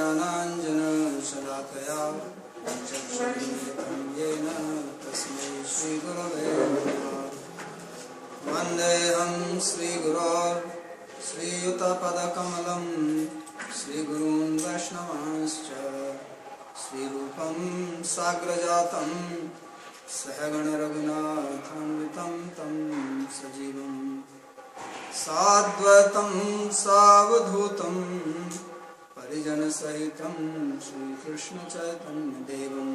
ज्ञानाञ्जनशलाकया चक्षुरुन्मिलितं येन तस्मै श्रीगुरवे नमः। वन्देऽहं श्रीगुरोर् श्रीयुतपदकमलं श्रीगुरून् वैष्णवांश्च श्रीरूपं साग्रजातं सहगणरघुनाथान्वितं तं सजीवं साद्वैतं सावधूतं परिजनसहितं श्रीकृष्णचैतन्यदेवं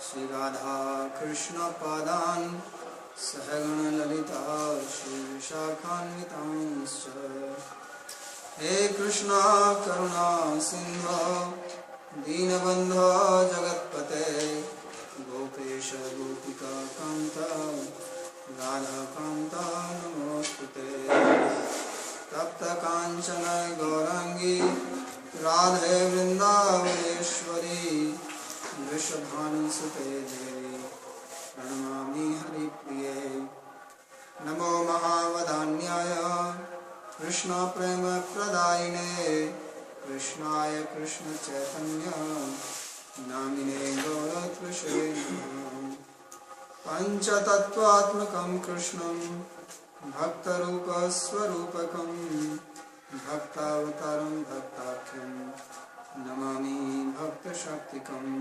श्रीराधाकृष्णपादान् सहगणललिता श्रीविशाखान्वितांश्च। हे कृष्णा करुणा सिन्धो दीनबन्धो जगत्पते गोपेश गोपिका कान्त राधाकान्त नमोस्तुते। तप्त काञ्चन गौराङ्गी राधे वृन्दावनेश्वरी वृषभानुसुते देवी प्रणमामि हरिप्रिये। नमो महावदान्याय कृष्णप्रेमप्रदायिने कृष्णाय कृष्णचैतन्य नामिने गौरत्वसे नमः। पञ्चतत्त्वात्मकं कृष्णं भक्तरूपस्वरूपकं भक्तावतारं भक्ताख्यं नमामि भक्तशक्तिकम्।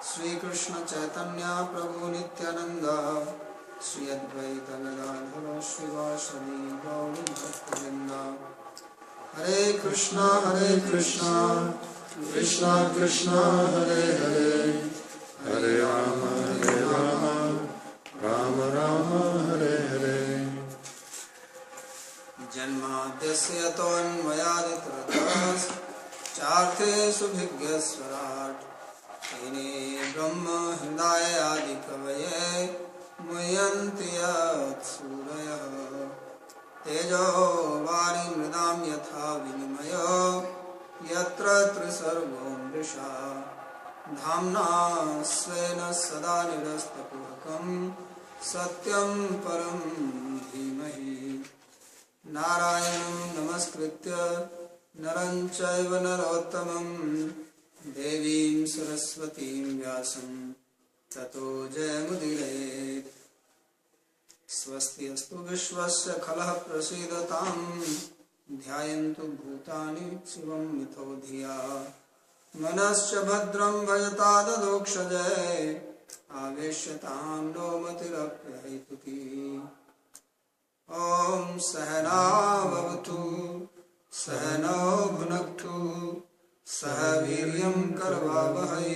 श्रीकृष्ण चैतन्य प्रभु नित्यानंद श्री अद्वैत गदाधर श्रीवासदि गौर भक्तवृंद। हरे कृष्णा कृष्णा कृष्णा हरे हरे हरे राम राम राम हरे हरे। जन्माद्यस्य तोन्मयादितरतश्चार्थेषु भिज्ञस्वराट् तेने ब्रह्म हृदय आदि कवये मुह्यन्ति यत्सूरयः। तेजो वारिमृदां यथा विनिमयो यत्र त्रिसर्गो मृषा धाम्ना स्वेन सदा निरस्तकुहकं सत्यं परं धीमहि। नारायणं नमस्कृत्य नरं चैव नरोत्तमं देवीं सरस्वतीं व्यासं ततो जयमुदीरयेत्। स्वस्ति अस्तु विश्वस्य खलः प्रसीदतां ध्यायन्तु भूतानि शिवं मिथो धिया। मनश्च भद्रं भजताददोक्षजय आवेश्यतां नो मतिरप्यहेतुकी। ॐ सहना भवतु सहनौ भुनक्तु सह वीर्यं करवावहै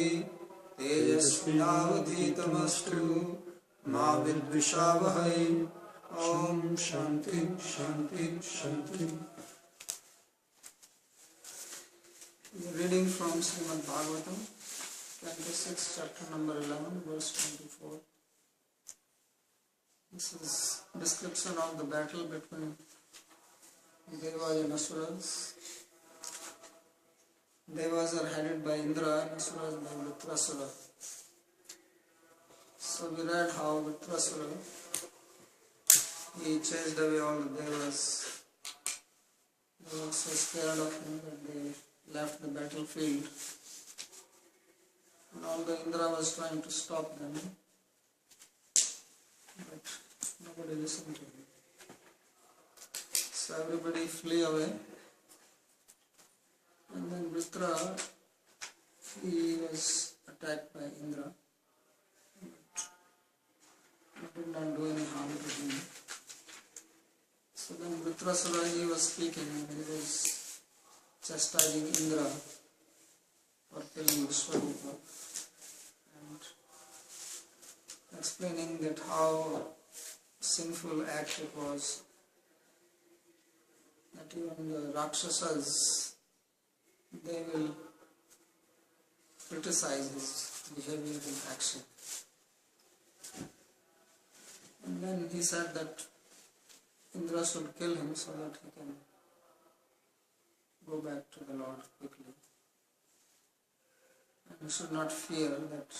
तेजस्विनावधीतमस्तु मा विद्विषावहै। ॐ शान्ति शान्ति शान्ति। Reading from Srimad Bhagavatam, Canto 6, chapter number 11, verse 24. This is description of the battle between Devas and Asuras. Devas are headed by Indra and Asuras by Vritrasura. So we read how Vritrasura, he chased away all the Devas. They were so scared of him that they left the battlefield. And although Indra was trying to stop them, but nobody listened to him. So everybody flee away. And then Vritra, he was attacked by Indra. It did not do any harm to him. So then Vritrasura, he was speaking and he was chastising Indra for killing Vishwarupa and explaining that how sinful act it was, that even the Rakshasas, they will criticize his behavior and action. And then he said that Indra should kill him so that he can go back to the Lord quickly. And he should not fear that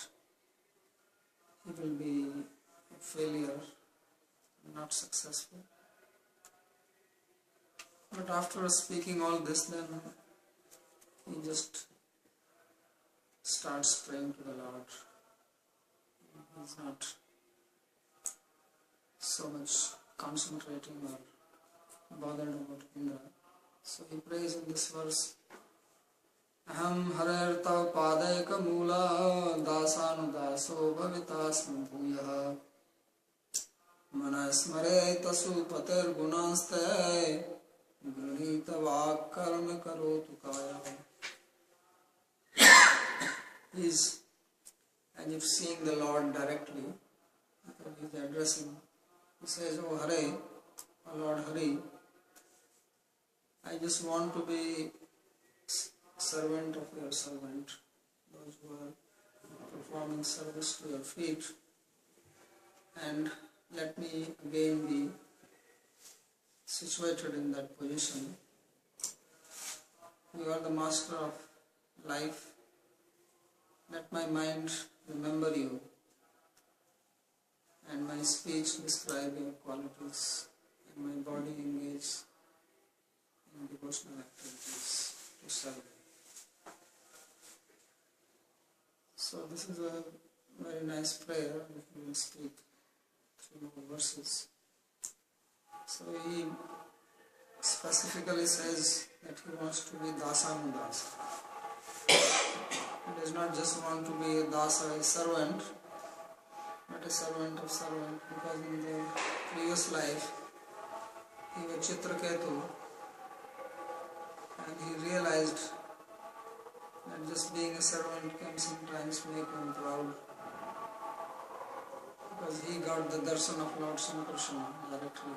he will be a failure, not successful. But after speaking all this, then he just starts praying to the Lord. He's not so much concentrating or bothered about Indra. So he prays in this verse, Aham harer tav padayaka mula dasanudaso bhavitasmi bhuyah manasmare tasu pater gunaste granita vakarma karotu kaya. He is as if seeing the Lord directly. He is addressing. He says, Oh Hare, O Lord Hari, I just want to be servant of your servant, those who are performing service to your feet, and let me again be situated in that position. You are the master of life. Let my mind remember you and my speech describe your qualities and my body engage in devotional activities to serve you. So this is a very nice prayer which we will speak through more verses. So he specifically says that he wants to be Dasa and Dasa. He does not just want to be a Dasa, a servant, but a servant of servant, because in the previous life he was Chitraketu and he realized that just being a servant can sometimes make him proud, because he got the darshan of Lord Sankarsana directly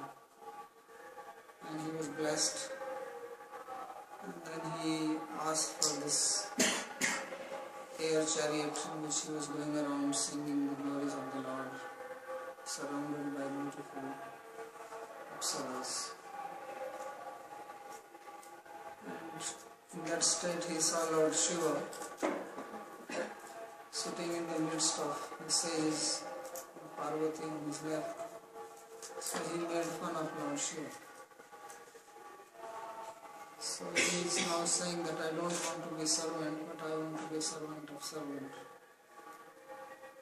and he was blessed, and then he asked for this air chariot in which he was going around singing the glories of the Lord, surrounded by beautiful apsaras. And in that state he saw Lord Shiva sitting in the midst of the sages, Parvati on his left. So he made fun of Lord Shiva. So he is now saying that I don't want to be servant, but I want to be servant of servant.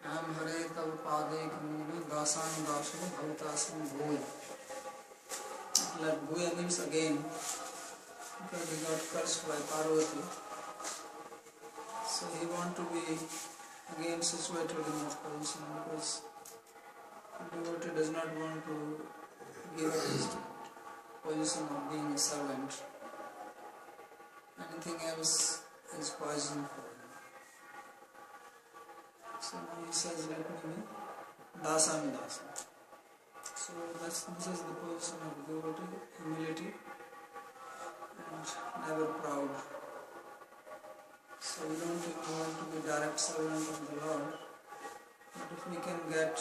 Aham hare tav pade kamuni dasan dasu bhavtasam bhuya. That bhuya means again, because he got cursed by Parvati. So he wants to be again situated in that position, because the devotee does not want to give up his position of being a servant. Anything else is poison for him. So now he says, let me be Dasa and Dasa. So this is the position of devotee, humility and never proud. So we don't even want to be direct servant of the Lord, but if we can get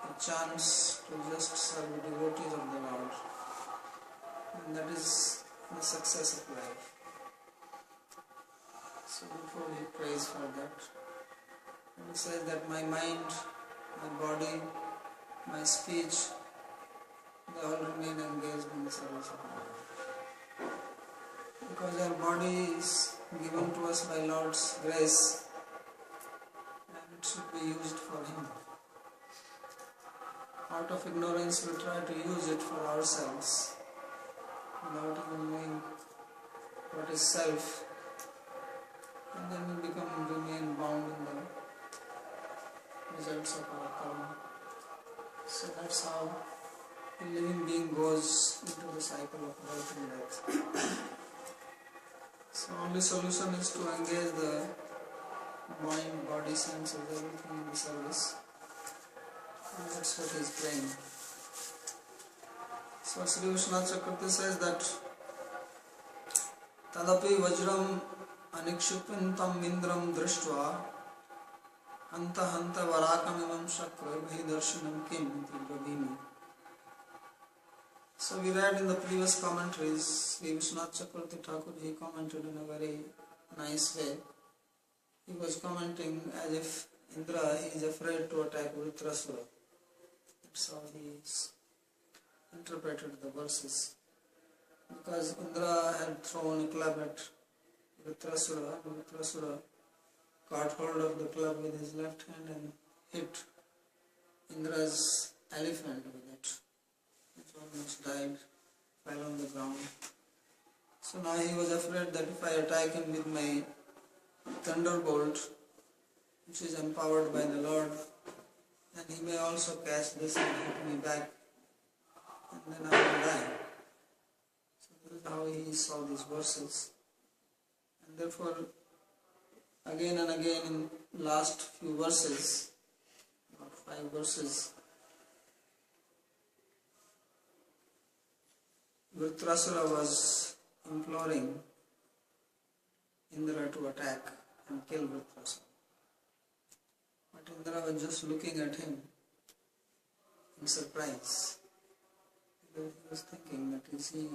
a chance to just serve devotees of the Lord, and that is the success of life. So therefore he prays for that. And he says that my mind, my body, my speech, they all remain engaged in the service of God. Because our body is given to us by Lord's grace, and it should be used for Him. Out of ignorance we try to use it for ourselves, without even knowing what is self, and then we remain bound in the results of our karma. So that's how a living being goes into the cycle of birth and death. So only solution is to engage the mind, body, senses, everything in the service. And that's what he is praying. So Sri Vishwanath Chakravarti says that Tadapi Vajram Anikshupintam Indram Drishtva Hanta Hanta Varakamimam Shakra Bhidarshanam Kim Bhavimi. So we read in the previous commentaries, Sri Vishwanath Chakravarti Thakur, he commented in a very nice way. He was commenting as if Indra, he is afraid to attack Vritrasura. That's how he interpreted the verses. Because Indra had thrown a club at Vritrasura caught hold of the club with his left hand and hit Indra's elephant with it. It almost died, fell on the ground. So now he was afraid that if I attack him with my thunderbolt, which is empowered by the Lord, then he may also catch this and hit me back, and then I will die. So this is how he saw these verses. And therefore, again and again in last few verses, about 5 verses, Vritrasura was imploring Indra to attack and kill Vritrasura. But Indra was just looking at him in surprise. Because he was thinking that is he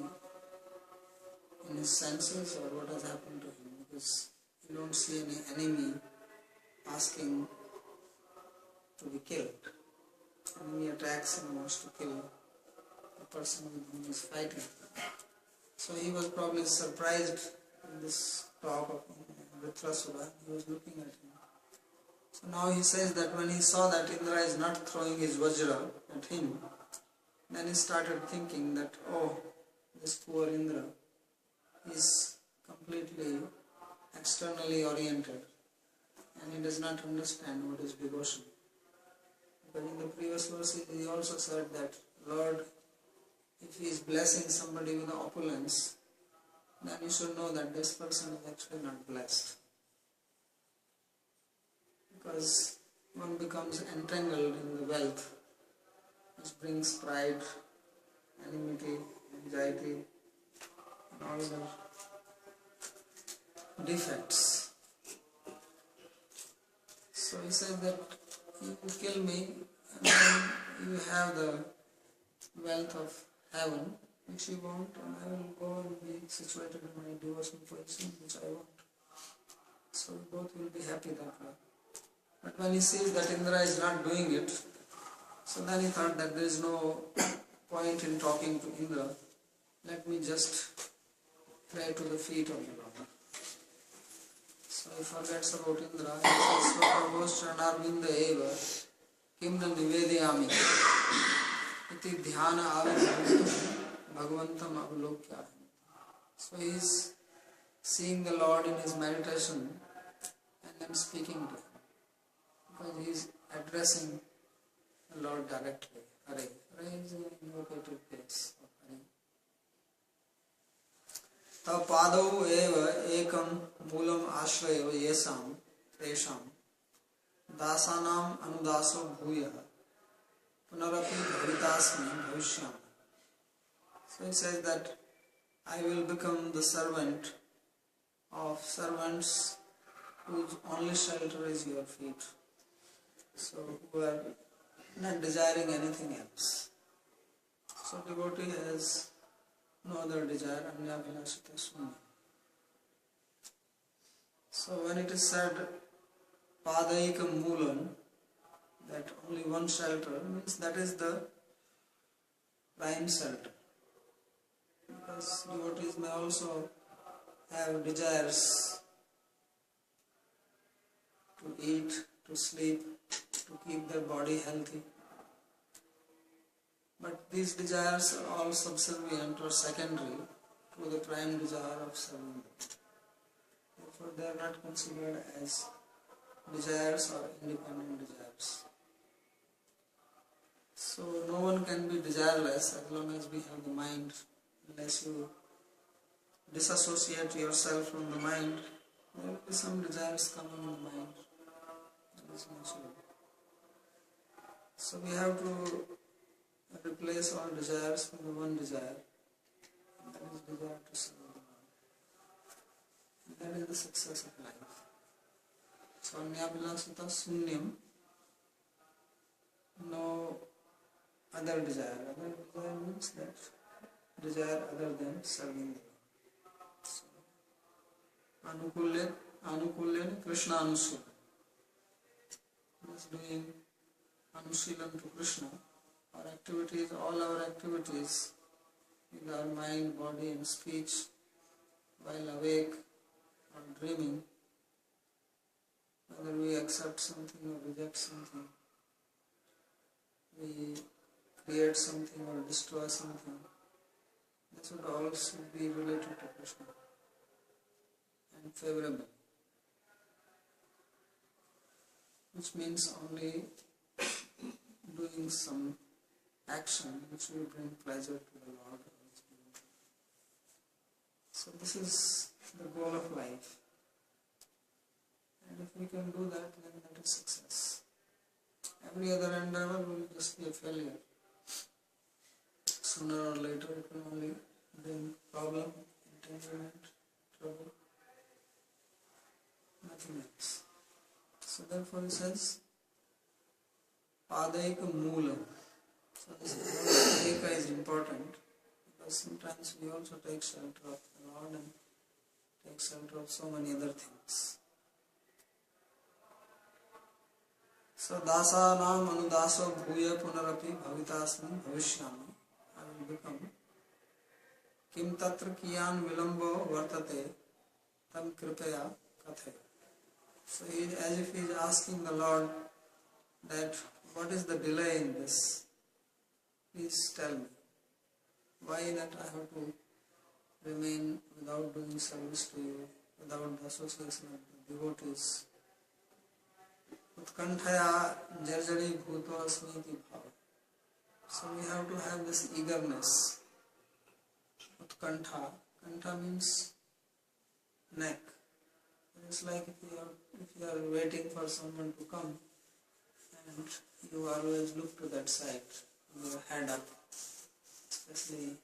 in his senses or what has happened to him? Because you don't see any enemy asking to be killed. Enemy attacks and wants to kill the person with whom he is fighting. So he was probably surprised in this talk of Vritrasura. He was looking at him. So now he says that when he saw that Indra is not throwing his vajra at him, then he started thinking that, oh, this poor Indra is completely externally oriented and he does not understand what is devotion. But in the previous verse he also said that, Lord, if he is blessing somebody with opulence, then you should know that this person is actually not blessed. Because one becomes entangled in the wealth, which brings pride, enmity, anxiety, and all the defects. So he said that you will kill me and then you have the wealth of heaven which you want, and I will go and be situated in my devotional position which I want. So both will be happy that way. But when he sees that Indra is not doing it, so then he thought that there is no point in talking to Indra. Let me just pray to the feet of the Lord. So he forgets about Indra. He says, Svaparbhos Charanarvinda eva kimna nivedayami iti dhyana avirbhutta bhagavantam avalokya. So he is seeing the Lord in his meditation and then speaking to him. Because he is addressing the Lord directly. Hare. Hare is an invocative place of Hare. Tav padau eva ekam moolam ashraya yesam tesham dasanam anudaso bhuya punarapi bhavitasmi bhavishyam. So he says that I will become the servant of servants whose only shelter is your feet. So who are not desiring anything else. So devotee has no other desire, anyavinashita sunya. So when it is said padaikam moolam, that only one shelter, means that is the prime shelter. Because devotees may also have desires to eat, to sleep, to keep their body healthy. But these desires are all subservient or secondary to the prime desire of serving. Therefore they are not considered as desires or independent desires. So no one can be desireless as long as we have the mind. Unless you disassociate yourself from the mind, there will be some desires coming in the mind. That is natural. So we have to replace all desires with the one desire, and that is desire to serve the Lord. And that is the success of life. So anyabhilasita sunyam, no other desire. Other desire means that desire other than serving the Lord. So, anukulya Krishna anusila. Just doing anusilan to Krishna. Our activities, all our activities, with our mind, body and speech, while awake, or dreaming, whether we accept something or reject something, we create something or destroy something, this would also be related to Krishna and favorable, which means only doing some action which will bring pleasure to the Lord. So this is the goal of life, and if we can do that, then that is success. Every other endeavor will just be a failure. Sooner or later it will only bring problem, entanglement, trouble, nothing else. So therefore he says, Padaika Moolam. So this Padaika is important, because sometimes we also take shelter of the Lord and take shelter of so many other things. So Dasa Nam Anudaso Bhuya Punarapi Bhavitasmi Bhavishyami. I will become Kim Tatra Kiyan Vilambo Vartate Tam Kripaya Kathe. So as if he is asking the Lord that what is the delay in this? Please tell me. Why that I have to remain without doing service to you, without the association of the devotees? Utkantaya jarjari bhuto asmiti bhava. So we have to have this eagerness. Utkantha. Kantha means neck. It's like if you are waiting for someone to come and you always look to that side with your head up. Especially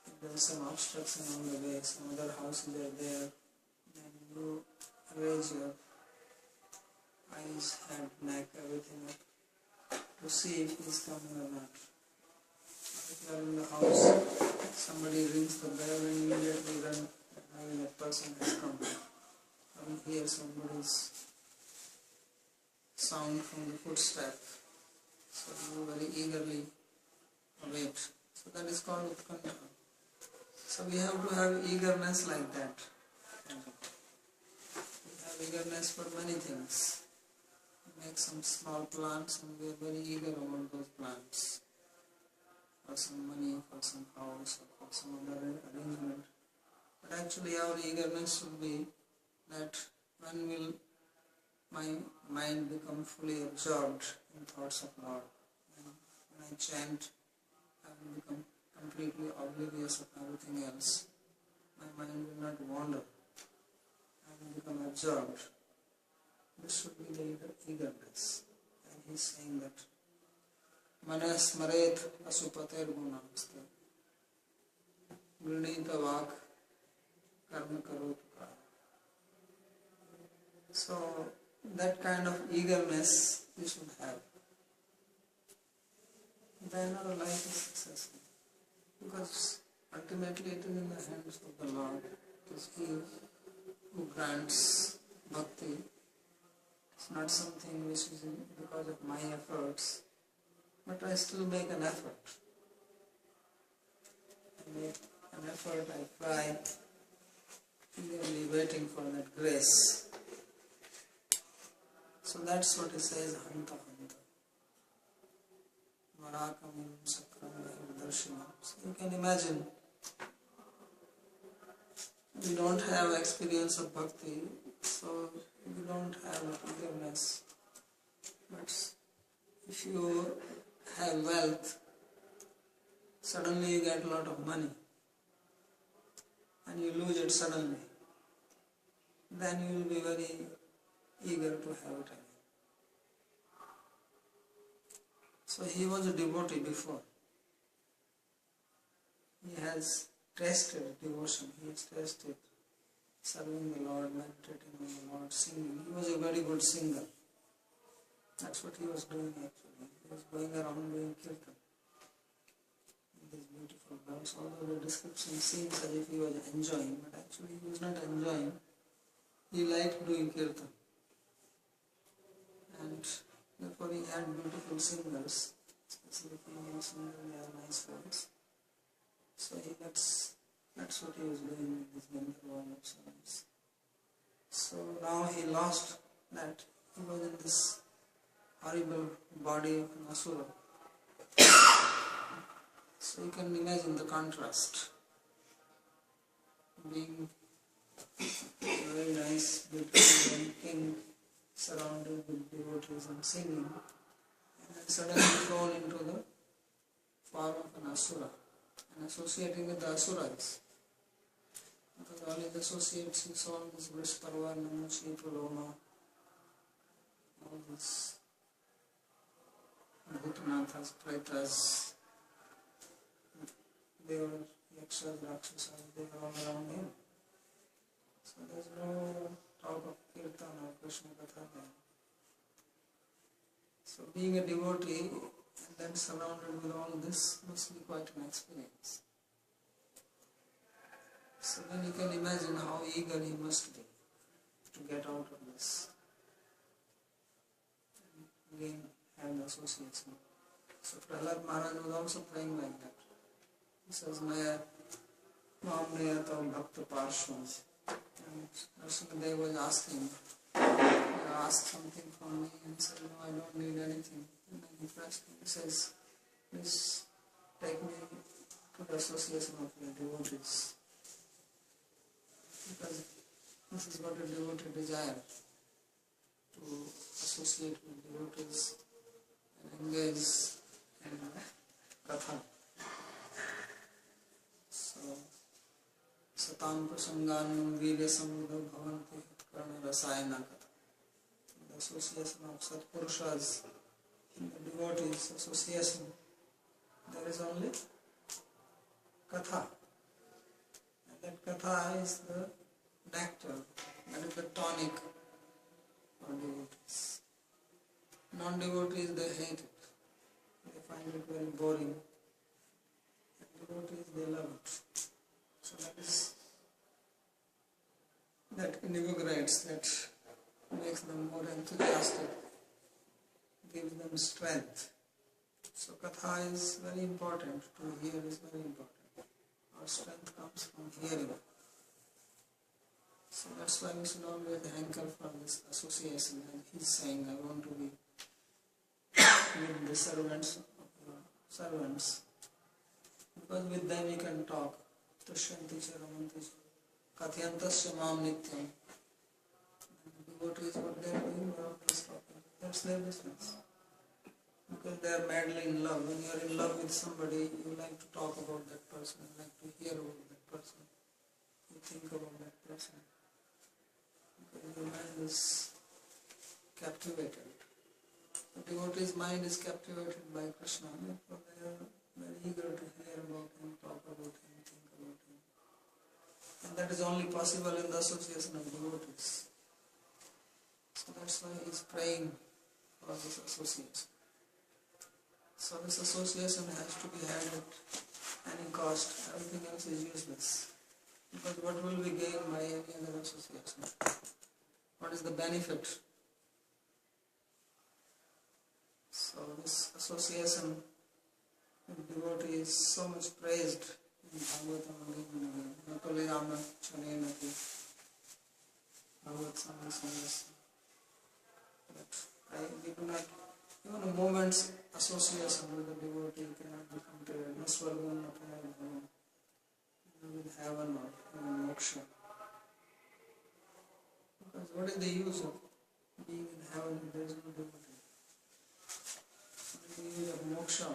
if there is some obstruction on the way, some other houses are there, then you raise your eyes, head, neck, everything up to see if he is coming or not. If you are in the house, somebody rings the bell and you immediately run, maybe that person has come. Or you hear somebody's sound from the footstep, so you very eagerly await. So that is called Utkantha. So we have to have eagerness like that. We have eagerness for many things. We make some small plants and we are very eager about those plants. For some money, for some house, or for some other arrangement. But actually our eagerness should be that when will my mind become fully absorbed in thoughts of Lord. And when I chant, I will become completely oblivious of everything else. My mind will not wander. I will become absorbed. This should be the eagerness. And he is saying that Manas Maret Asupater Gunamste Gurnita Vak Karma Karotuka. So that kind of eagerness we should have. Then our life is successful. Because ultimately it is in the hands of the Lord. It is He who grants Bhakti. It's not something which is because of my efforts, but I still make an effort. I make an effort, I try, eagerly waiting for that grace. So that's what he says, Hanta Hanta. Varakamim Sakram Darshanam. So you can imagine, we don't have experience of bhakti, so we don't have eagerness. But if you have wealth, suddenly you get a lot of money and you lose it suddenly, then you will be very eager to have it again. So he was a devotee before. He has tasted devotion, he has tasted serving the Lord, meditating on the Lord, singing. He was a very good singer. That's what he was doing actually. He was going around doing kirtan in these beautiful girls. Although the description seems as if he was enjoying, but actually he was not enjoying. He liked doing kirtan. And therefore he had beautiful singers, especially female singers, they are nice girls. So that's what he was doing with his Gandharva songs. So now he lost that. He was in this horrible body of an asura. So you can imagine the contrast. Being very nice, beautiful and king, surrounded with devotees and singing, and then suddenly thrown into the form of an asura and associating with the asuras. Because all his associates, he saw this Vrishparva, Namuchi, Puloma, all these Bhutanathas, Pretas, they were Yakshas, Rakshasas, they were all around him. So there's no talk of Kirtan or Krishna Katha there. So being a devotee and then surrounded with all this must be quite an experience. So then you can imagine how eager he must be to get out of this and again have the association. So Prahlad Maharaj was also praying like that. He says, Maya Mamnaya Tav Bhakta Parshvas. And Narasimhadev was asking, ask something from me, and he said, no, I don't need anything. And then he pressed him. He says, please take me to the association of your devotees. Because this is what a devotee desires, to associate with devotees and engage in katha. So, Satam Prasanganam Virya Samudha Bhavanti Karna Rasayana Katha. The association of Satpurushas in the devotees association, there is only katha. And that katha is the nectar, that is the tonic for devotees. Non-devotees, they hate it. They find it very boring. And devotees, they love it. So that invigorates, that makes them more enthusiastic, gives them strength. So katha is very important, to hear is very important. Our strength comes from hearing. So that's why we should always hanker for this association. And he's saying, I want to be with the servants of your servants. Because with them you can talk. Tushyanti charamanti katyantasya mam nityam. Devotees, what they are doing, they are always talking. That's their business. Because they are madly in love. When you are in love with somebody, you like to talk about that person, you like to hear about that person, you think about that person. Because your mind is captivated. The devotee's mind is captivated by Krishna, therefore they are very eager to hear about him, talk about him, think about him. And that is only possible in the association of devotees. So that's why he is praying for this association. So this association has to be had at any cost. Everything else is useless. Because what will we gain by any other association? What is the benefit? So this association with devotee is so much praised in Bhagavatam again and again. Not only Rama Chanena Bhagavatam Sannyasa. But we do not, even a moment's association with the devotee cannot be compared. No Swargam, no Purana, with heaven or even moksha. Because what is the use of being in heaven if there is no devotee? What is the use of moksha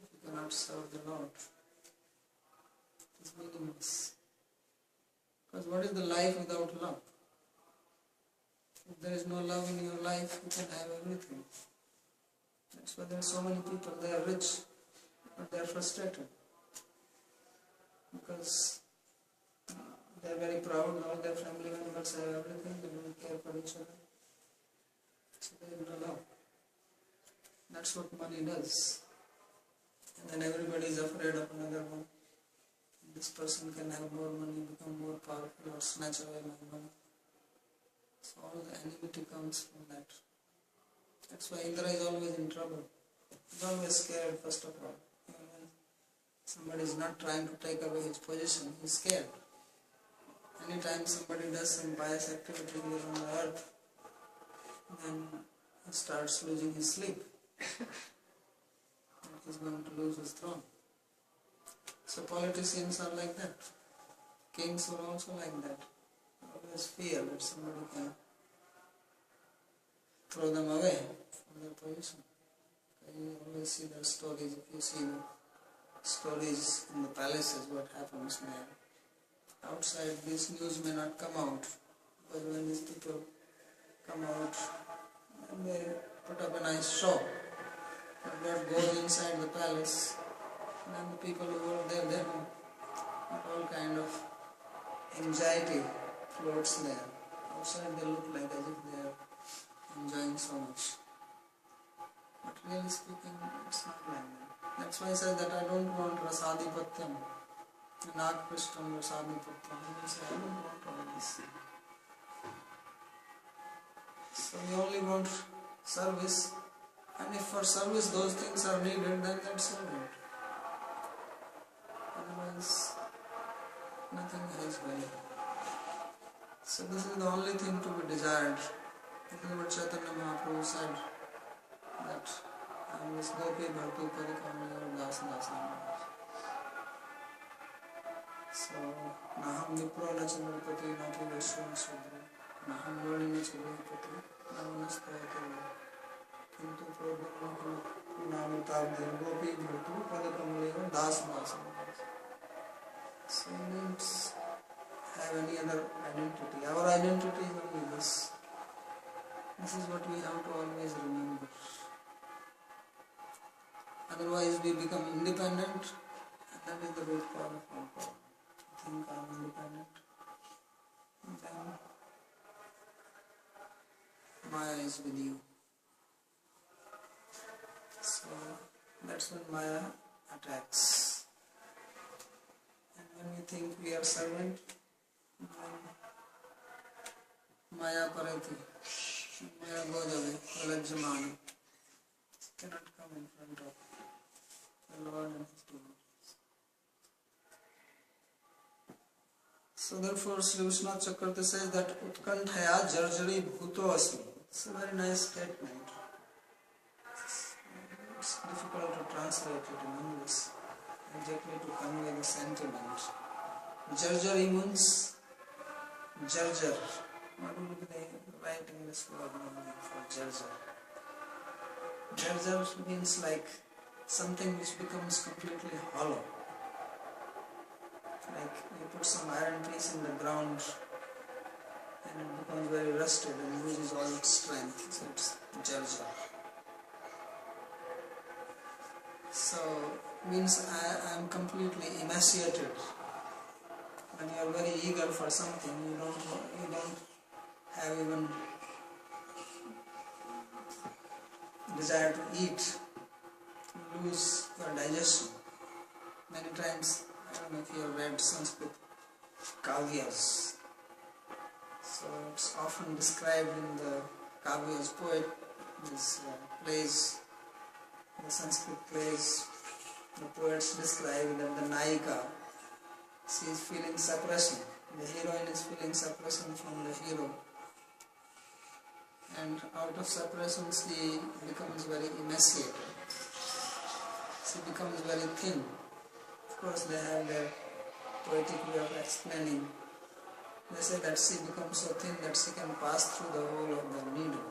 if you cannot serve the Lord? It is meaningless. Because what is the life without love? If there is no love in your life, you can have everything. That's why there are so many people, they are rich, but they are frustrated. Because they are very proud, all their family members have everything, they don't care for each other. So there is no love. That's what money does. And then everybody is afraid of another one. This person can have more money, become more powerful, or snatch away my money. So all the enmity comes from that. That's why Indra is always in trouble. He's always scared, first of all. Even when somebody is not trying to take away his position, he's scared. Anytime somebody does some pious activity here on the earth, then he starts losing his sleep. He's going to lose his throne. So politicians are like that. Kings were also like that. Always fear that somebody can throw them away from their position. You always see the stories. If you see the stories in the palaces, what happens there. Outside, this news may not come out, but when these people come out, and they put up a nice show. But what goes inside the palace, and then the people who are there, they know that all kind of anxiety floats there. Outside they look like as if they are enjoying so much. But really speaking, it's not like that. That's why I said that I don't want Rasadipathyam. Not Krishna Rasadipathyam. I say I don't want all this. So we only want service, and if for service those things are needed, then that's all right. Otherwise, nothing has value. So this is the only thing to be desired. This is what Chaitanya Mahaprabhu said, that I am this Gopi Bhakti Parikamani or Dasa. So, Naham Vipro na Chandrapati na Pi Vishwan Sudra Naham Vani na Chandrapati na Vanastayate Canto Namitabde Gopi Bhakti Parikamani or Dasa. So we don't have any other identity. Our identity is only this. This is what we have to always remember. Otherwise we become independent, and that is the root cause of all problem. Think I am independent, and then Maya is with you. So that's when Maya attacks. And when we think we are servant, then Maya Parati, Maya goes away, Valajamana, cannot come in front of the Lord and His devotees. So therefore Sri Vishwanath Chakravarti says that Utkanthaya Jarjari Bhuto Asmi. It's a very nice statement. It's difficult to translate it in English, exactly to convey the sentiment. Jarjari means Jarjar. What would be the right English word for Jarjar? Jarjar means like something which becomes completely hollow. Like you put some iron piece in the ground and it becomes very rusted and loses all its strength. So it's Jarjar. So means I am completely emaciated. When you are very eager for something, you don't have even desire to eat. You lose your digestion. Many times, I don't know if you have read Sanskrit kavyas. So it's often described in the kavyas, poet, these plays, the Sanskrit plays, the poets describe that the Nayika, she is feeling suppression. The heroine is feeling suppression from the hero. And out of suppression she becomes very emaciated. She becomes very thin. Of course they have their poetic way of explaining. They say that she becomes so thin that she can pass through the hole of the needle.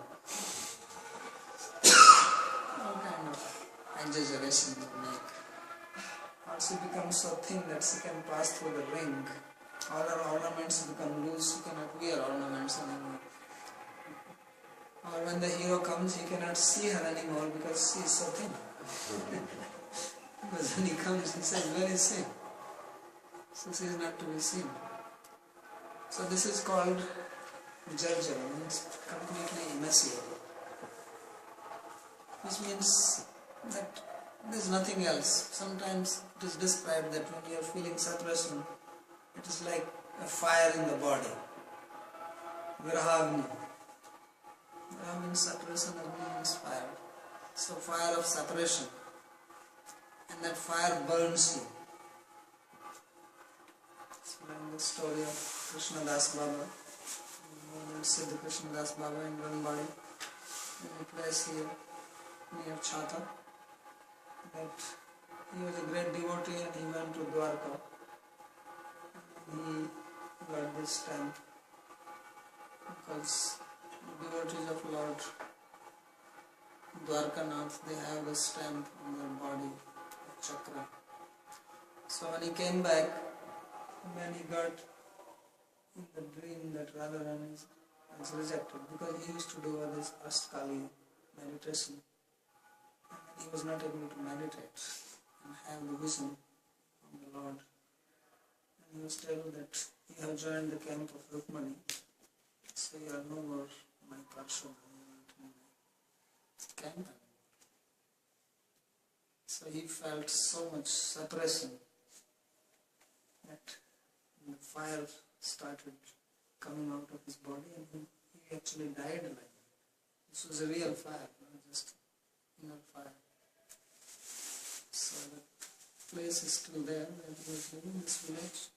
All kind of exaggeration they make. Or she becomes so thin that she can pass through the ring. All her ornaments become loose, she cannot wear ornaments anymore. Or when the hero comes, he cannot see her anymore because she is so thin. Because when he comes, he says, "Where is she?" So she is not to be seen. So this is called Jarjar, means completely emaciated. Which means that there is nothing else. Sometimes it is described that when you are feeling suppression, it is like a fire in the body. Virahagni. Viraha means suppression, Agni means fire. So fire of separation. And that fire burns you. So in the story of Krishna Das Baba. Let's say the Krishna Das Baba in one body in a place here near Chhata. That he was a great devotee and he went to Dwarka. He got this stamp because devotees of Lord Dwarkanath, they have a stamp on their body, a chakra. So when he came back, then he got in the dream that Radharani is rejected because he used to do all this Astkali meditation. And he was not able to meditate and have the vision of the Lord. And he was told that you have joined the camp of Rukmani, so you are no more my Parshva, camp. So he felt so much separation that the fire started coming out of his body and he actually died like that. This was a real fire, not just inner fire. So the place is still there where he was living, this village,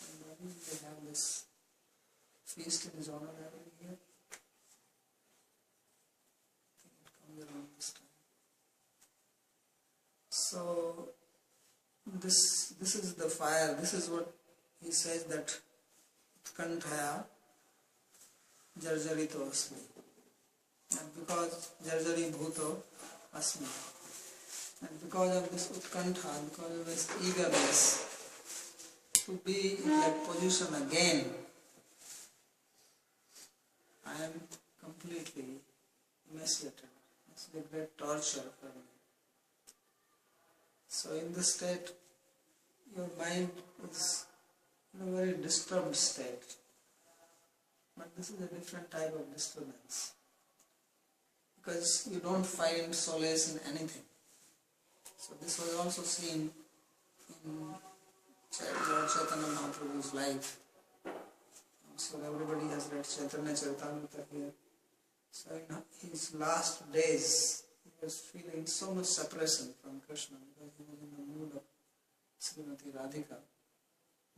and they have this feast in his honor every year. Around this time. So this is the fire. This is what he says, that Utkantaya Jarjarito Asmi. And because Jarjari Bhuto Asmi. And because of this Utkantha, because of this eagerness to be in that position again, I am completely emaciated. It's a great torture for me. So in this state, your mind is in a very disturbed state. But this is a different type of disturbance. Because you don't find solace in anything. So this was also seen in Lord Chaitanya Mahaprabhu's life. So everybody has read Chaitanya Charitamrita here. So in his last days, he was feeling so much separation from Krishna because he was in the mood of Srimati Radhika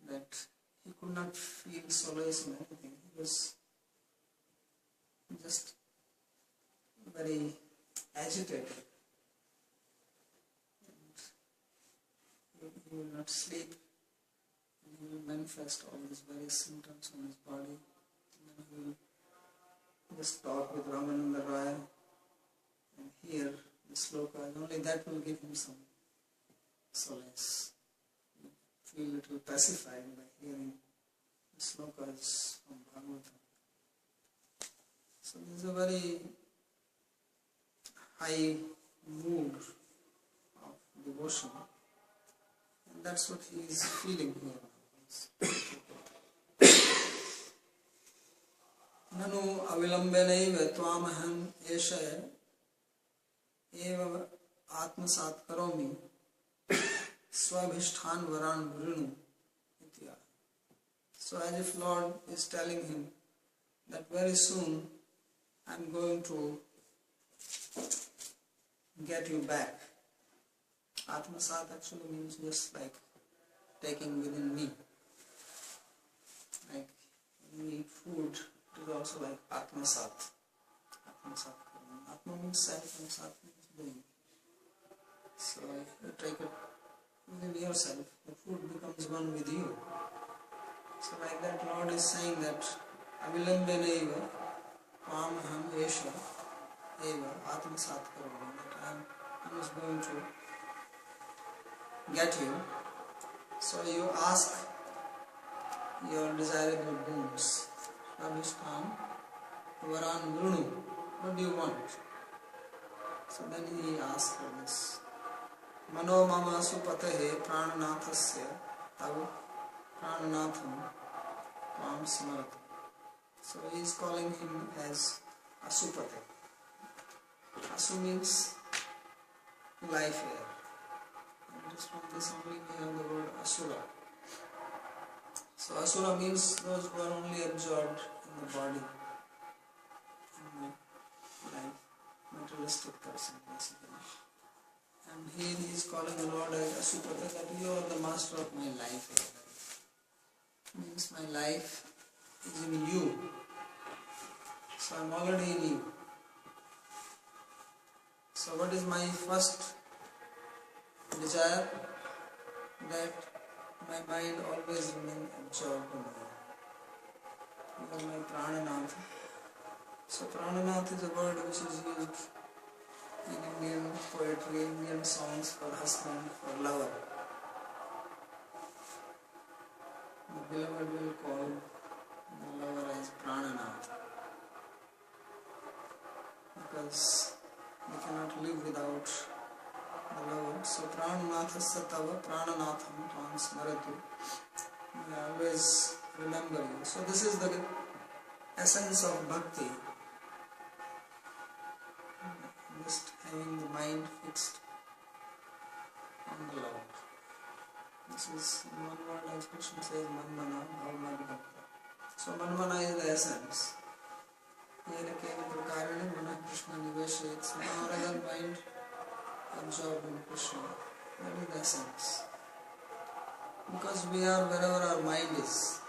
that he could not feel solace in anything. He was just very agitated. And he will not sleep. And he will manifest all these various symptoms on his body. And then he will just talk with Ramananda Raya and hear the slokas. Only that will give him some solace. You feel a little pacified by hearing the slokas from Bhagavatam. So this is a very high mood of devotion. And that's what he is feeling here. Nanu avilambenaiva tvamaham esha eva atmasat karomi swabhishthan varan vrinu itya. So as if Lord is telling him that very soon I am going to get you back. Atmasat actually means just like taking within me. Like when we eat food, it is also like Atmasat. Atmasat. Atma means self and Sat means being. So if you take it within yourself, the food becomes one with you. So like that Lord is saying that Avilambenaiva Pamaham Esha Eva Atmasat Karami, that I was going to get you. So you ask your desirable boons. Abhishtan, Varan Vrunu, what do you want? So then he asked for this. Mano mama supatehe prananathasya tav prananatham tvam smarata. So he is calling him as Asupate. Asu means life air. And just from this only we have the word Asura. So Asura means those who are only absorbed in the body, in the life, materialistic person basically. And here he is calling the Lord as Asupata, that you are the master of my life. Means my life is in you. So I am already in you. So what is my first desire? That my mind always remain absorbed in me. You are my Prananath. So Prananath is a word which is used in Indian poetry, Indian songs for husband, for lover. The beloved will call the lover as Prananath, because we cannot live without the lover. So Prananathasya tava Prananatham tvam smaratu. We always remember you. So this is the essence of Bhakti. Just having the mind fixed on the Lord. This is in one word, as Krishna says, Manmana Bhavmad Bhakta. So Manmana is the essence. Yena kena prakarane mana Krishna niveshayat. So our other mind absorbed in Krishna. That is the essence. Because we are wherever our mind is.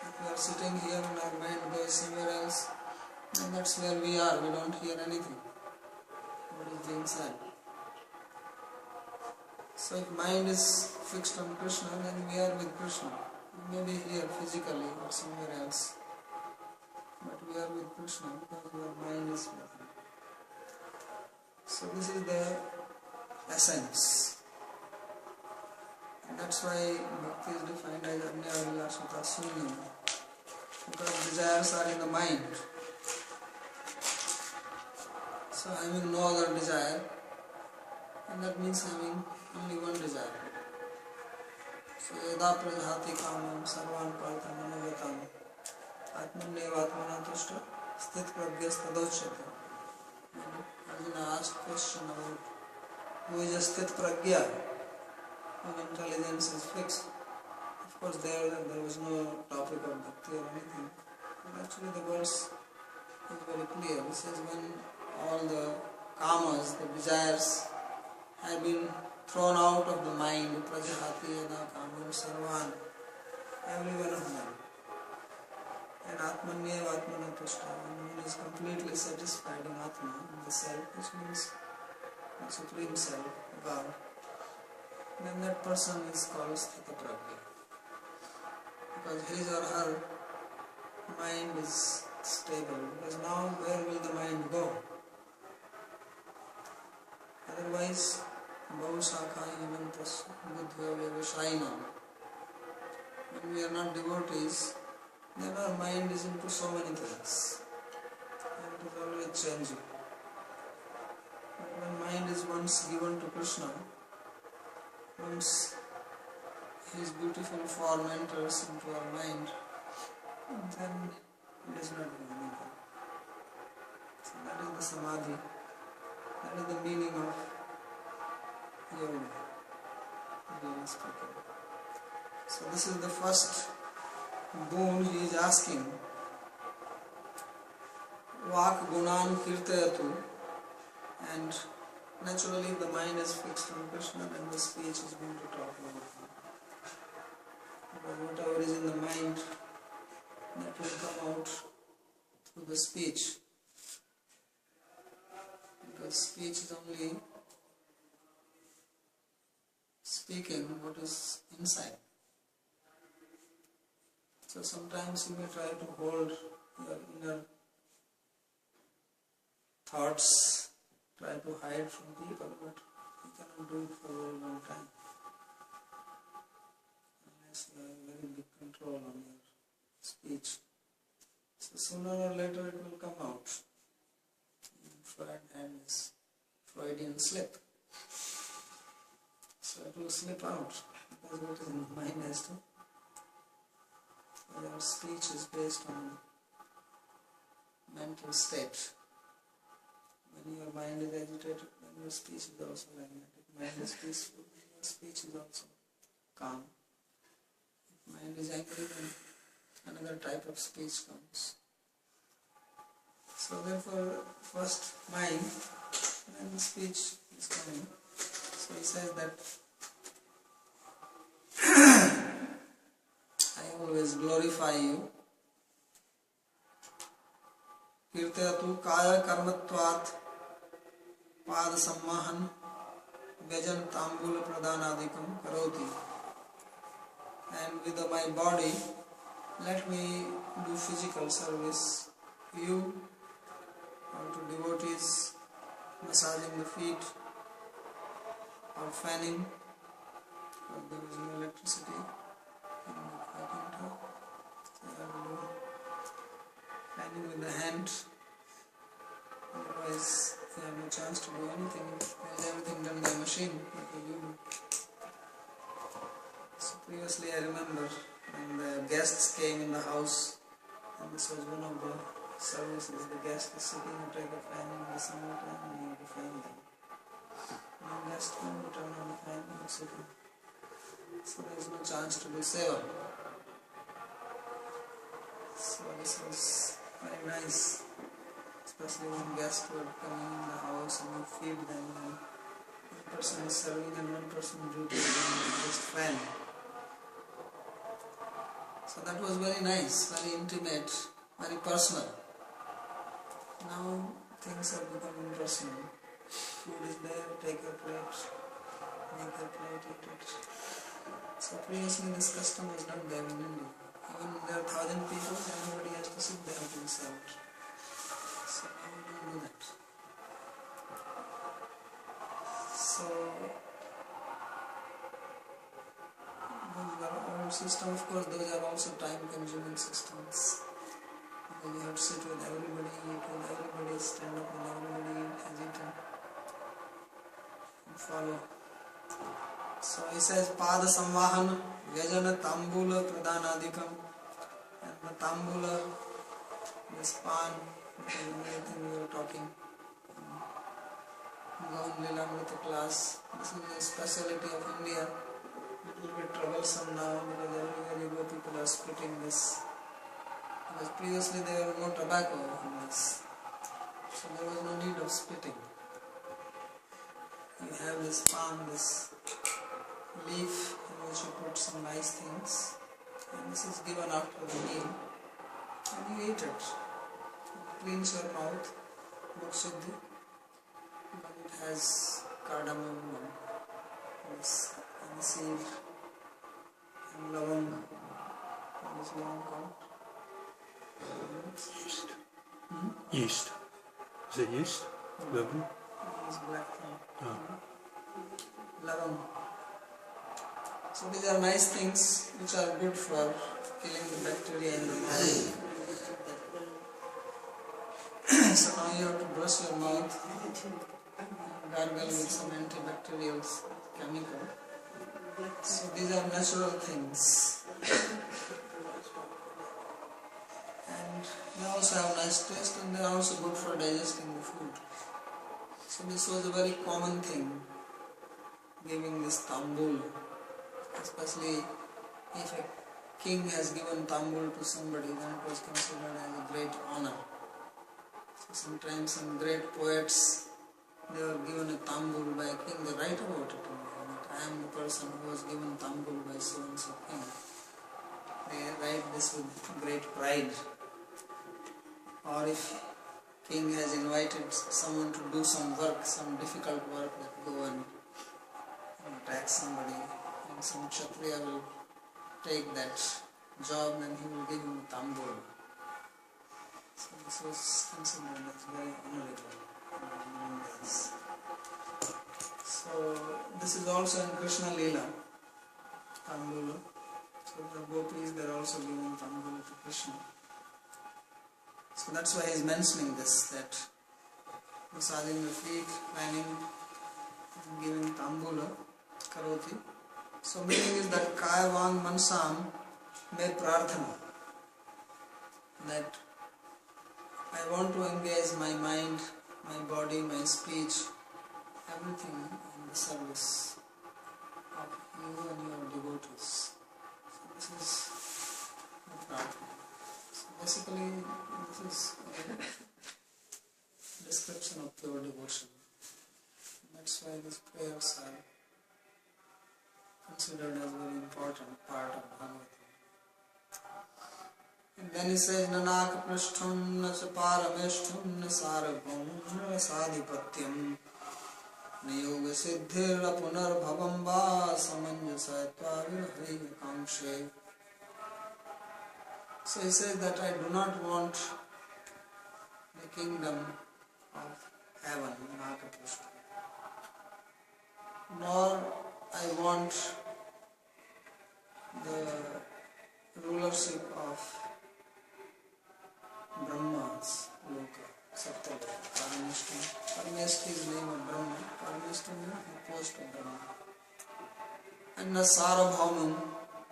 If we are sitting here and our mind goes somewhere else, then that's where we are. We don't hear anything what is being said. So if mind is fixed on Krishna, then we are with Krishna. We may be here physically or somewhere else, but we are with Krishna because our mind is with Him. So this is the essence. And that's why Bhakti is defined as Anya Vilasata Sunyam, because desires are in the mind. So having no other desire, and that means having only one desire. So yada prajhati kamam sarvan partha manogatam atmannevatmana tushta sthit pragyas tadochyate. Arjuna asked question about who is a sthit pragya, whose intelligence is fixed. Of course there was no topic of bhakti or anything, but actually the verse is very clear. It says when all the kamas, the desires, have been thrown out of the mind, prajahati yada kamam sarvan, every one of them, and atmanyev atmana tushta, and one is completely satisfied in atma, in the self, which means the supreme self, God, then that person is called sthita pragya, because his or her mind is stable. Because now where will the mind go? Otherwise, Bhavashakha Himantas Buddhya Vyavashayana. When we are not devotees, then our mind is into so many things, and it is always changing. But when mind is once given to Krishna, once His beautiful form enters into our mind, then it is not going anywhere. So that is the samadhi. That is the meaning of yoga, really speaking. So this is the first boon he is asking. Vak gunan kirtayatu, and naturally the mind is fixed on Krishna and the speech is going to talk about Him. Because whatever is in the mind, that will come out through the speech. Because speech is only speaking what is inside. So sometimes you may try to hold your inner thoughts, try to hide from people, but you cannot do it for a very long time unless you have very big control on your speech. So sooner or later it will come out. Freud had this Freudian slip. So it will slip out because what is in the mind has to. Our speech is based on mental state. When your mind is agitated, then your speech is also like that. If mind is peaceful, then your speech is also calm. If mind is angry, then another type of speech comes. So therefore, first mind, then the speech is coming. So he says that I always glorify you Kirtayatu kaya karmatvat pad sammahan vyajan tambula pradhanadikam karoti. And with my body, let me do physical service. You or to devotees, massaging the feet or fanning, or there is no electricity in the Canto. So I have to do fanning with the hand. Otherwise, you have no chance to do anything. There is everything done by machine. What will you do? So previously I remember when the guests came in the house, and this was one of the services. The guest is sitting and take a fan in the summertime and you have to fan them. When guest come, you turn on the fan and you sit. So there is no chance to do seva. So this was very nice, especially when guests were coming in the house and you feed them, and one person is serving and one person duty is doing just fan. So that was very nice, very intimate, very personal. Now things have become impersonal. Food is there, take your plate, make your plate, eat it. So previously this custom was done there in India. Even when there are 1,000 people, everybody has to sit there to be served. So now we don't do that. So those are old system, of course, those are also time-consuming systems. Because you have to sit with everybody, eat with everybody, stand up with everybody, has eaten, and follow. So he says, Pada Samvahan, Vyajana Tambula Pradhanadikam, and the Tambula, this pan, everything we were talking. Gaun Lilamrita class. This is a speciality of India. It will be troublesome now because everywhere you go people are splitting this. Because previously there was no tobacco in this. So there was no need of splitting. You have this palm, this leaf in which you put some nice things, and this is given after the meal, and you eat it. It cleans your mouth, good siddhi, but it has cardamom and this aniseed and lavang, and this long count. Yeast. Yeast. Is it yeast? Lavang? This black thing. Oh. Lavang. So these are nice things which are good for killing the bacteria in the body. So now you have to brush your mouth, gargle with some antibacterial chemical. So these are natural things. And they also have nice taste and they are also good for digesting the food. So this was a very common thing, giving this tambul. Especially if a king has given tambul to somebody, then it was considered as a great honor. So sometimes some great poets, they were given a tambul by a king, they write about it. That I am the person who was given tambul by so and so king. They write this with great pride. Or if king has invited someone to do some work, some difficult work, that go and attack somebody, and some Kshatriya will take that job and he will give him a tambul. So this was considered as very honorable in days. So this is also in Krishna Leela, tambul. So the gopis, they are also giving tambul to Krishna. So that's why he is mentioning this, that massaging the feet, fanning, giving tambula, karoti. So meaning is that kaya vang mansam me prarthana, that I want to engage my mind, my body, my speech, everything in the service of you and your devotees. So this is the prarthana. So basically this is a description of pure devotion. That's why these prayers are considered as a very important part of Bhagavatam. And then he says, Nanak prishtham na parameshtham na sarabham na sadhipatyam na yoga siddhir apunar bhavam va samanjasatva virhari kangshe. So he says that I do not want the kingdom of heaven, nor I want the rulership of Brahma's loka, Satyanarayana, Parameshti. Parameshti is the name of Brahma, Parameshti is the post of Brahma. And the Sarabhamam,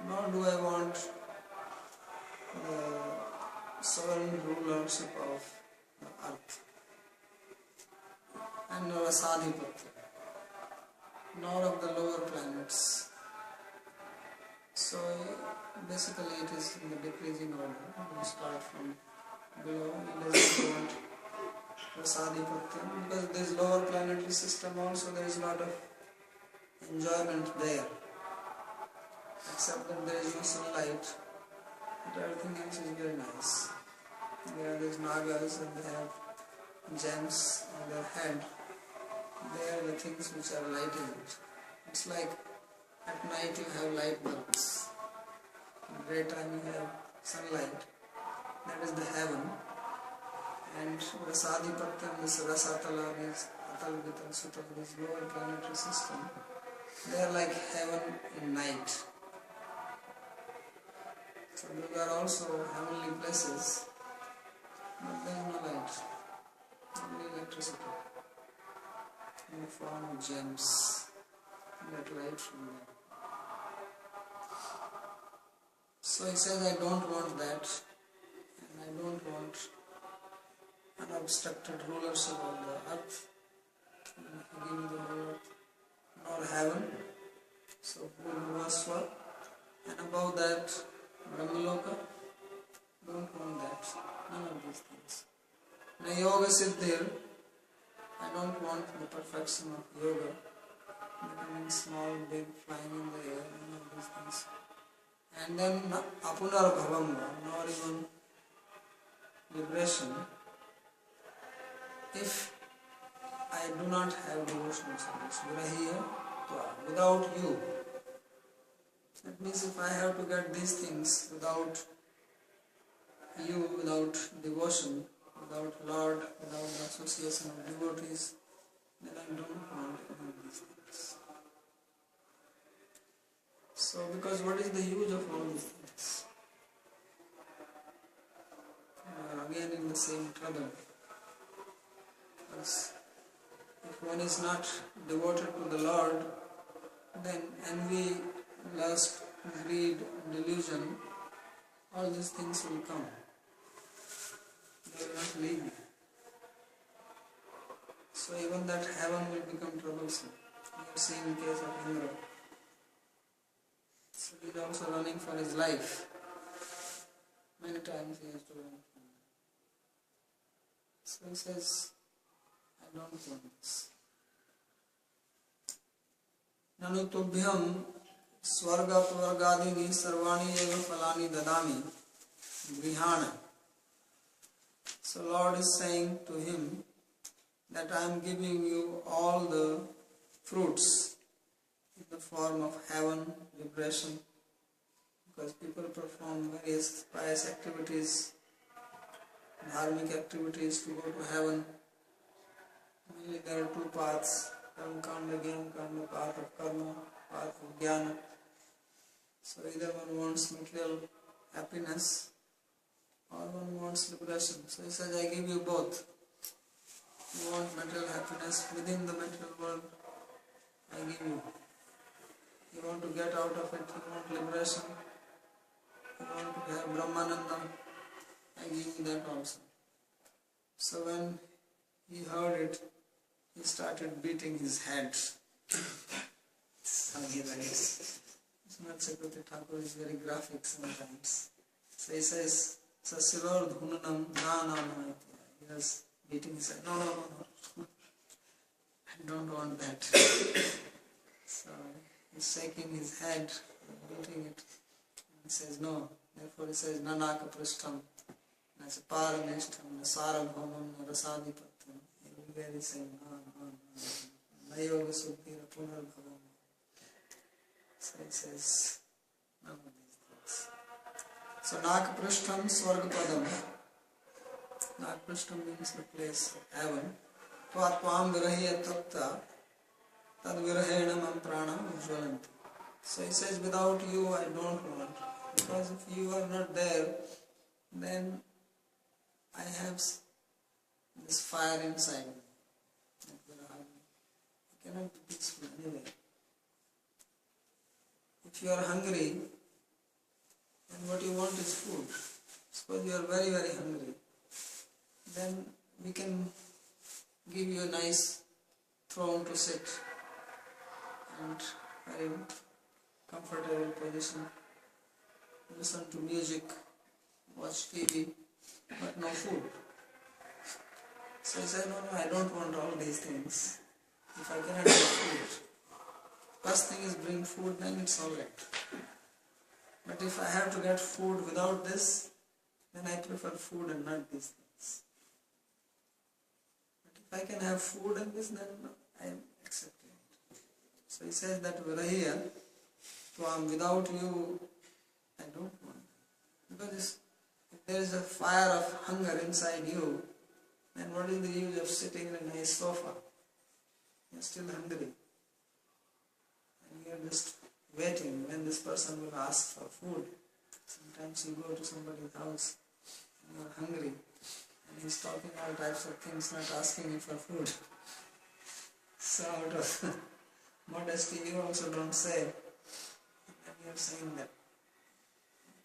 nor do I want the sovereign rulership of the earth. And nor a Sadhipatya, nor of the lower planets. So basically it is in the decreasing order. We start from below. He doesn't want Prasadipatya because this lower planetary system also there is a lot of enjoyment there. Except that there is no sunlight, but everything else is very nice. There are these nagas and they have gems on their head. They are the things which are lighting it. It's like at night you have light bulbs. In daytime you have sunlight. That is the heaven. And Rasadhipatyam, this Rasatala, this Atal Vital Sutal, this lower planetary system, they are like heaven in night. So those are also heavenly places, but there is no light, only electricity in the form of gems that light from them. So he says, I don't want that, and I don't want unobstructed rulership of the earth, give me the whole earth, nor heaven, so Purvasva, and above that Brahmaloka, don't want that, none of these things. Na yoga siddhir, I don't want the perfection of yoga, becoming small, big, flying in the air, none of these things. And then apunar bhavanga, nor even liberation, if I do not have devotional service, virahiya tva, without you. That means if I have to get these things without you, without devotion, without Lord, without the association of devotees, then I don't want any of these things. So, because what is the use of all these things? We are again in the same trouble. Because if one is not devoted to the Lord, then envy, lust, greed, delusion, all these things will come. They will not leave you. So even that heaven will become troublesome. We have seen in case of Indra. So he is also running for his life. Many times he has to run from it. So he says, I don't want this. Nanu tubhyam swarga pvargadini sarvani eva phalani dadami grihana. So Lord is saying to him that I am giving you all the fruits in the form of heaven, liberation, because people perform various pious activities, dharmic activities to go to heaven. Mainly there are two paths, Kanda, Gyan Kanda, path of karma, path of jnana. So either one wants material happiness or one wants liberation. So he says, I give you both. You want material happiness within the material world, I give you. You want to get out of it, you want liberation, you want to have Brahmananda, I give you that also. So when he heard it, he started beating his head. So he writes. Srimad Chakravarti Thakur is very graphic sometimes. So he says, Sasivar dhunanam na. He was beating his head. No. I don't want that. So he's shaking his head, beating it. And he says, no, Therefore he says, Nanaka Prishtam, as a Paramishtam, Sarabhamam, Rasadipatyam. Everywhere he says, Na Yoga Suddhira Punarbhavam. So he says, none of these things. So Nakaprishtam Swargapadam. Nakaprishtam means the place of heaven. Tvatvam Virahiya Tapta Tad Virahena Mam Prana Ujvalanti. So he says, without you I don't want. Because if you are not there, then I have this fire inside me. I cannot be peaceful anyway. If you are hungry, then what you want is food. Suppose you are very, very hungry, then we can give you a nice throne to sit and very comfortable position, listen to music, watch TV, but no food. So he said, no, I don't want all these things. If I cannot get food, first thing is bring food, then it's alright. But if I have to get food without this, then I prefer food and not these things. But if I can have food and this, then I am accepting it. So he says that Virahiya, without you, I don't want. Because if there is a fire of hunger inside you, then what is the use of sitting in a nice sofa? You are still hungry. And you are just waiting when this person will ask for food. Sometimes you go to somebody's house and you are hungry and he's talking all types of things, not asking you for food. So out of modesty you also don't say. And then you are saying that,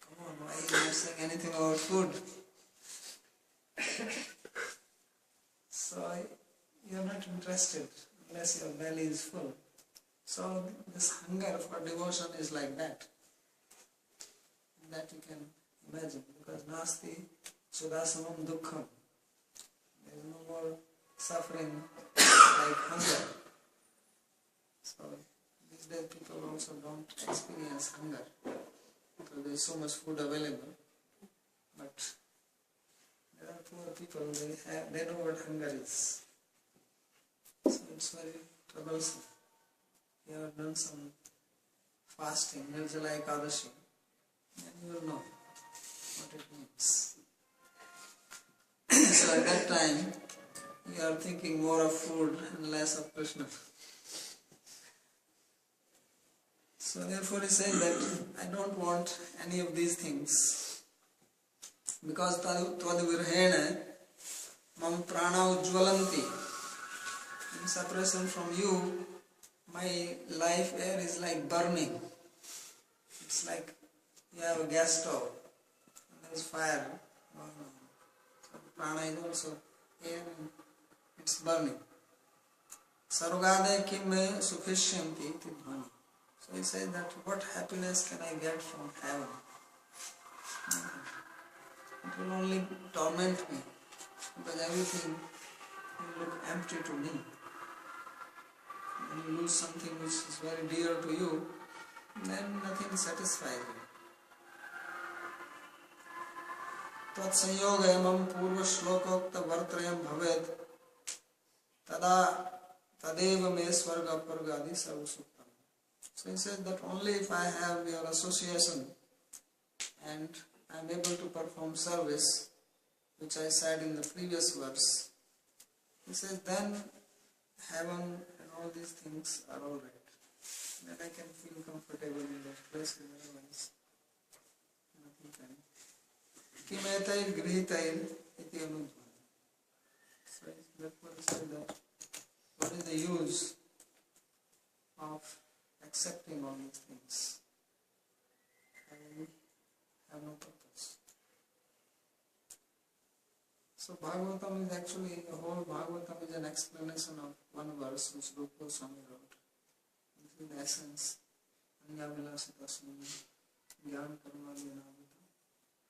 come on, why are you not saying anything about food? So you are not interested unless your belly is full. So this hunger for devotion is like that. That you can imagine, because nasti sudasamam dukkham. There is no more suffering like hunger. So these days people also don't experience hunger because there is so much food available. But there are poor people, they know what hunger is. So it's very troublesome. You have done some fasting, Nirjala Ekadashi, and you will know what it means. So at that time, you are thinking more of food and less of Krishna. So therefore he says that I don't want any of these things. Because Tvadvirhena mam prana ujvalanti. In separation from you, my life air is like burning. It's like you have a gas stove and there is fire going on. So prana is also air and it's burning. Sarugade kim me sufficienti tidhvani. So he says that what happiness can I get from heaven? It will only torment me because everything will look empty to me. When you lose something which is very dear to you, then nothing satisfies you. Tat sanyoga emam purva shlokokta vartrayam bhavet tada tadeva me swarga pargadi sarvasuktam. So he says that only if I have your association and I am able to perform service, which I said in the previous verse, he says then heaven all these things are all right. Then I can feel comfortable in those places, otherwise nothing can. Kimetayir grihitayir iti anudhvani. So therefore he said that what is the use of accepting all these things? I have no purpose. So Bhagavatam is actually, the whole Bhagavatam is an explanation of one verse which Rupa Goswami wrote. This is the essence. Anyavilasita Sumana, Gyan Karma Vyanavita,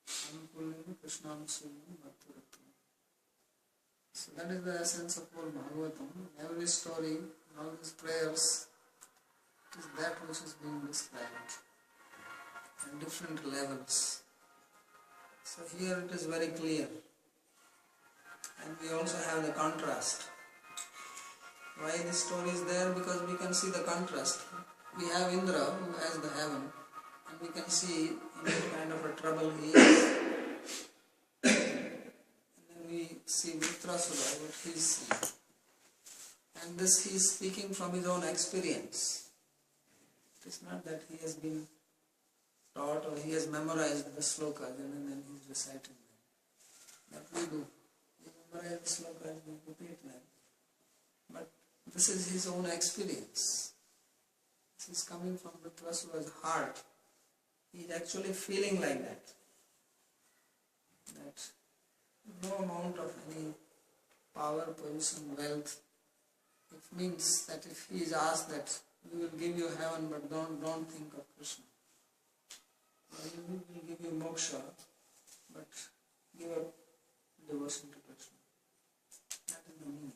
Anukulina Krishnam Sumana Bhakti. So that is the essence of whole Bhagavatam. Every story, all these prayers, is that which is being described at different levels. So here it is very clear. And we also have the contrast. Why this story is there? Because we can see the contrast. We have Indra who has the heaven, and we can see in what kind of a trouble he is. And then we see Vritrasura, what he is seeing. And this he is speaking from his own experience. It is not that he has been taught or he has memorized the slokas and then he is reciting them. That we do. We memorize the slokas, we repeat them. But this is his own experience. This is coming from Vritrasura's heart. He is actually feeling like that. That no amount of any power, position, wealth, it means that if he is asked that we will give you heaven but don't think of Krishna. We will give you moksha but give up devotion to Krishna. That is the meaning.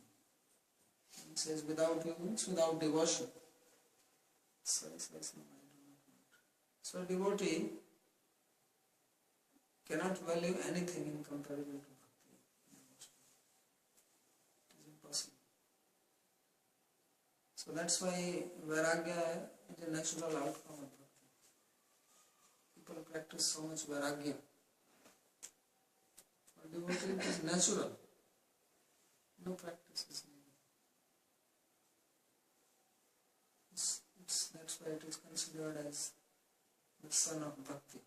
It says without you means without devotion. So he says no, I do not want. So a devotee cannot value anything in comparison to Bhakti. It is impossible. So that's why Vairagya is a natural outcome of Bhakti. People practice so much Vairagya. For devotee it is natural. No practice is needed. That's why it is considered as the son of Bhakti.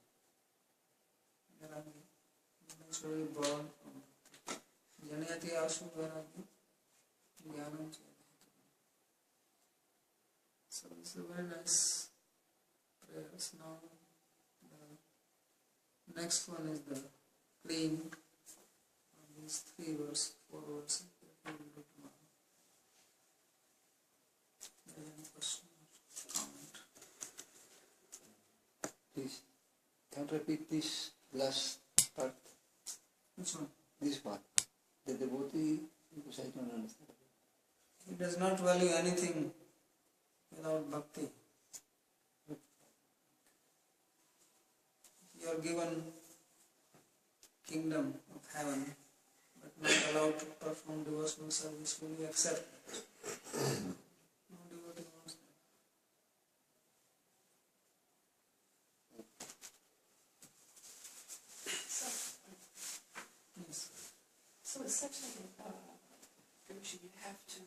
Vairagya is naturally born from Bhakti. Janayati ashu Vairagya jnanam chayati. So this is a very nice prayers. Now the next one is the clean of these 3 verses, 4 verses that we will do tomorrow. Is there any question or comment? Please, can you repeat this last part? Which one? This part. The devotee, because I don't understand. He does not value anything without bhakti. You are given kingdom of heaven, but not allowed to perform devotional service. Will you accept? No devotee wants that. Yes. So it's such a you have to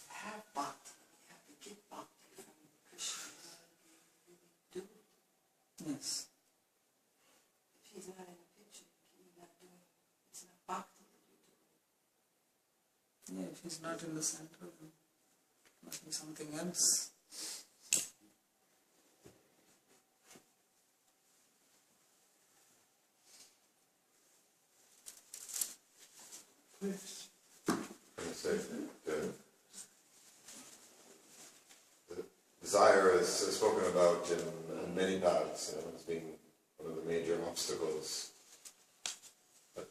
have bhakti. You have to get bhakti from Krishna. You really do it. Yes. If he's not in the picture, you're not doing it. It's not bhakti that you're doing. Yeah, if he's not in the center, then it must be something else. Yes. I say the desire is spoken about in many paths, as being one of the major obstacles. But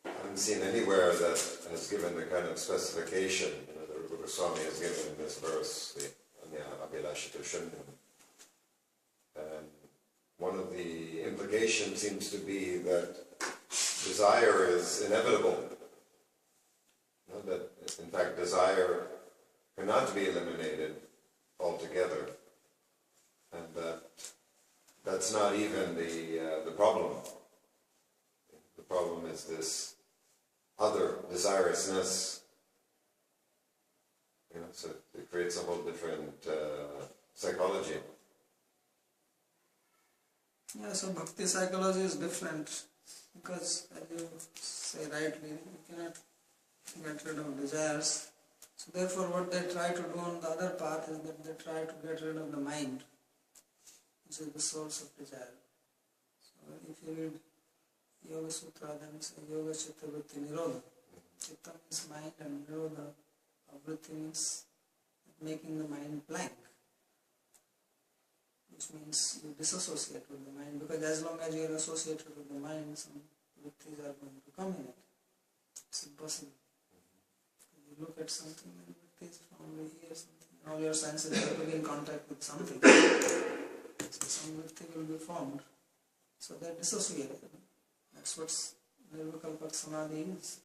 I haven't seen anywhere that has given the kind of specification that Rupa Goswami has given in this verse, the Anya Abhilasha Shunyam. And one of the implications seems to be that desire is inevitable. That in fact desire cannot be eliminated altogether, and that's not even the problem. The problem is this other desirousness. So it creates a whole different psychology. Yeah, so bhakti psychology is different because, as you say rightly, you cannot get rid of desires. So therefore what they try to do on the other path is that they try to get rid of the mind, which is the source of desire. So if you read Yoga Sutra, then it says Yoga Chitta Vritti Nirodha. Chitta means mind and Nirodha. Vritti means making the mind blank, which means you disassociate with the mind, because as long as you are associated with the mind, some vrittis are going to come in it. It's impossible. You look at something and vrittis from over here, something, and all your senses have to be in contact with something. So some vritti will be formed. So they're dissociated. That's what Nirvikalpa Samadhi is.